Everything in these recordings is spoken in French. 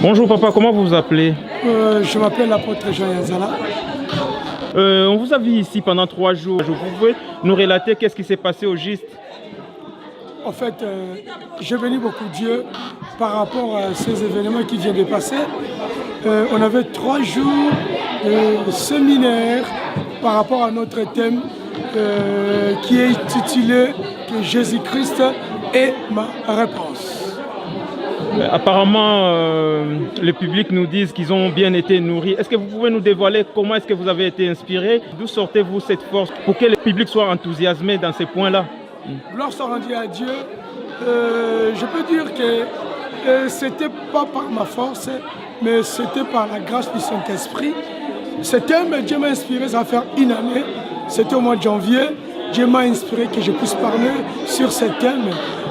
Bonjour papa, comment vous vous appelez? Je m'appelle l'apôtre Jean Yanzala. On vous a vu ici pendant 3 jours. Vous pouvez nous relater qu'est-ce qui s'est passé au juste? En fait, j'ai béni beaucoup Dieu par rapport à ces événements qui viennent de passer. On avait 3 jours de séminaire par rapport à notre thème qui est intitulé que Jésus-Christ est ma réponse. Apparemment, le public nous dit qu'ils ont bien été nourris. Est-ce que vous pouvez nous dévoiler comment est-ce que vous avez été inspiré? D'où sortez-vous cette force pour que le public soit enthousiasmé dans ces points-là? Gloire soit rendue à Dieu. Je peux dire que c'était pas par ma force, mais c'était par la grâce du Saint-Esprit. Ce thème, Dieu m'a inspiré, ça va faire 1 année. C'était au mois de janvier. Dieu m'a inspiré que je puisse parler sur ce thème.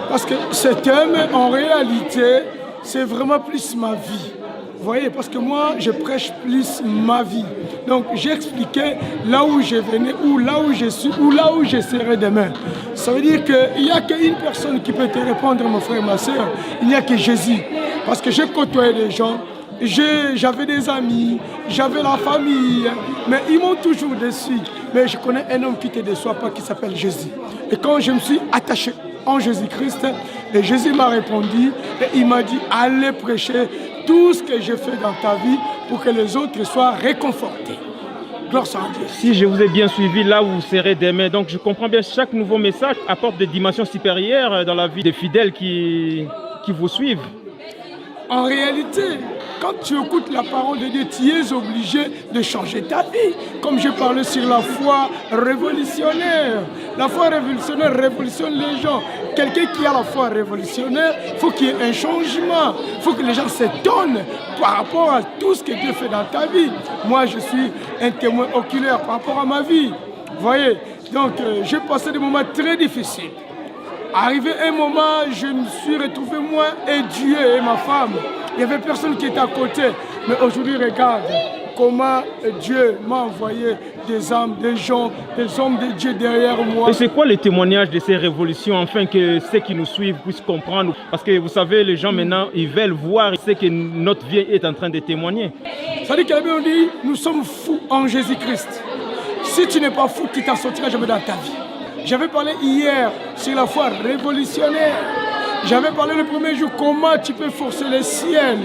Parce que ce thème, en réalité, c'est vraiment plus ma vie. Vous voyez, parce que moi, je prêche plus ma vie. Donc, j'expliquais là où je venais, ou là où je suis, ou là où je serai demain. Ça veut dire qu'il n'y a qu'une personne qui peut te répondre, mon frère et ma soeur. Il n'y a que Jésus. Parce que j'ai côtoyé des gens, j'avais des amis, j'avais la famille, mais ils m'ont toujours déçu. Mais je connais un homme qui ne te déçoit pas, qui s'appelle Jésus. Et quand je me suis attaché en Jésus-Christ, et Jésus m'a répondu, et il m'a dit, allez prêcher tout ce que j'ai fait dans ta vie pour que les autres soient réconfortés. Gloire soit à Dieu. Si je vous ai bien suivi, là où vous serez demain, donc je comprends bien, chaque nouveau message apporte des dimensions supérieures dans la vie des fidèles qui vous suivent. En réalité, quand tu écoutes la parole de Dieu, tu es obligé de changer ta vie. Comme je parlais sur la foi révolutionnaire. La foi révolutionnaire révolutionne les gens. Quelqu'un qui a la foi révolutionnaire, il faut qu'il y ait un changement. Il faut que les gens s'étonnent par rapport à tout ce que Dieu fait dans ta vie. Moi, je suis un témoin oculaire par rapport à ma vie. Vous voyez? Donc, j'ai passé des moments très difficiles. Arrivé un moment, je me suis retrouvé moi et Dieu et ma femme. Il n'y avait personne qui était à côté. Mais aujourd'hui, regarde comment Dieu m'a envoyé des âmes, des gens, des hommes de Dieu derrière moi. Et c'est quoi les témoignages de ces révolutions, afin que ceux qui nous suivent puissent comprendre? Parce que vous savez, les gens maintenant, ils veulent voir ce que notre vie est en train de témoigner. Ça dit qu'on dit, nous sommes fous en Jésus-Christ. Si tu n'es pas fou, tu t'en sortiras jamais dans ta vie. J'avais parlé hier sur la foi révolutionnaire. J'avais parlé le premier jour comment tu peux forcer le ciel.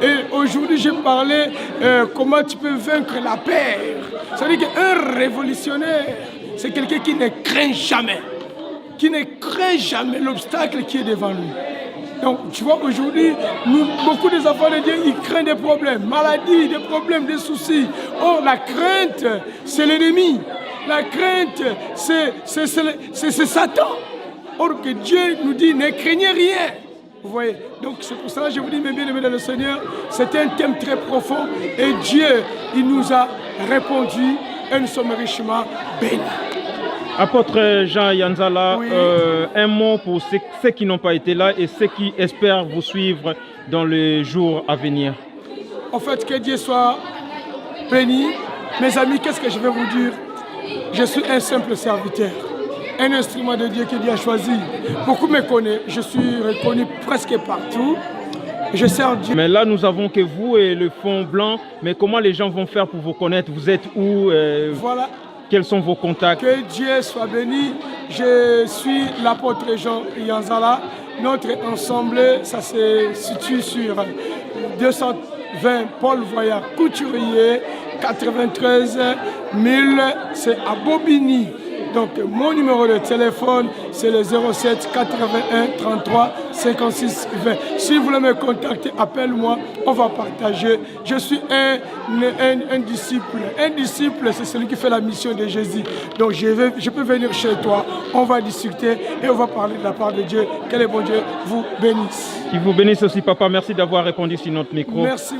Et aujourd'hui, j'ai parlé comment tu peux vaincre la peur. Ça veut dire qu'un révolutionnaire, c'est quelqu'un qui ne craint jamais. Qui ne craint jamais l'obstacle qui est devant lui. Donc, tu vois, aujourd'hui, beaucoup des enfants de Dieu, ils craignent des problèmes, maladies, des problèmes, des soucis. Or, la crainte, c'est l'ennemi. La crainte, c'est Satan. Or que Dieu nous dit, ne craignez rien. Vous voyez? Donc c'est pour ça que je vous dis, mes bien-aimés dans le Seigneur, c'est un thème très profond. Et Dieu, il nous a répondu et nous sommes richement bénis. Apôtre Jean Yanzala, Oui. Un mot pour ceux qui n'ont pas été là et ceux qui espèrent vous suivre dans les jours à venir. En fait, que Dieu soit béni. Mes amis, qu'est-ce que je vais vous dire? Je suis un simple serviteur, un instrument de Dieu que Dieu a choisi. Beaucoup me connaissent, je suis reconnu presque partout. Je sers Dieu. Mais là, nous avons que vous et le fond blanc. Mais comment les gens vont faire pour vous connaître? Vous êtes où? Voilà. Quels sont vos contacts? Que Dieu soit béni. Je suis l'apôtre Jean Yanzala. Notre ensemble, ça se situe sur 220 Paul Voyard Couturier, 93 000, c'est à Bobigny. Donc mon numéro de téléphone, c'est le 07 81 33 56 20. Si vous voulez me contacter, appelle-moi, on va partager. Je suis un disciple. Un disciple, c'est celui qui fait la mission de Jésus. Donc je peux venir chez toi, on va discuter et on va parler de la part de Dieu. Que le bon Dieu vous bénisse. Qu'il vous bénisse aussi, papa. Merci d'avoir répondu sur notre micro. Merci.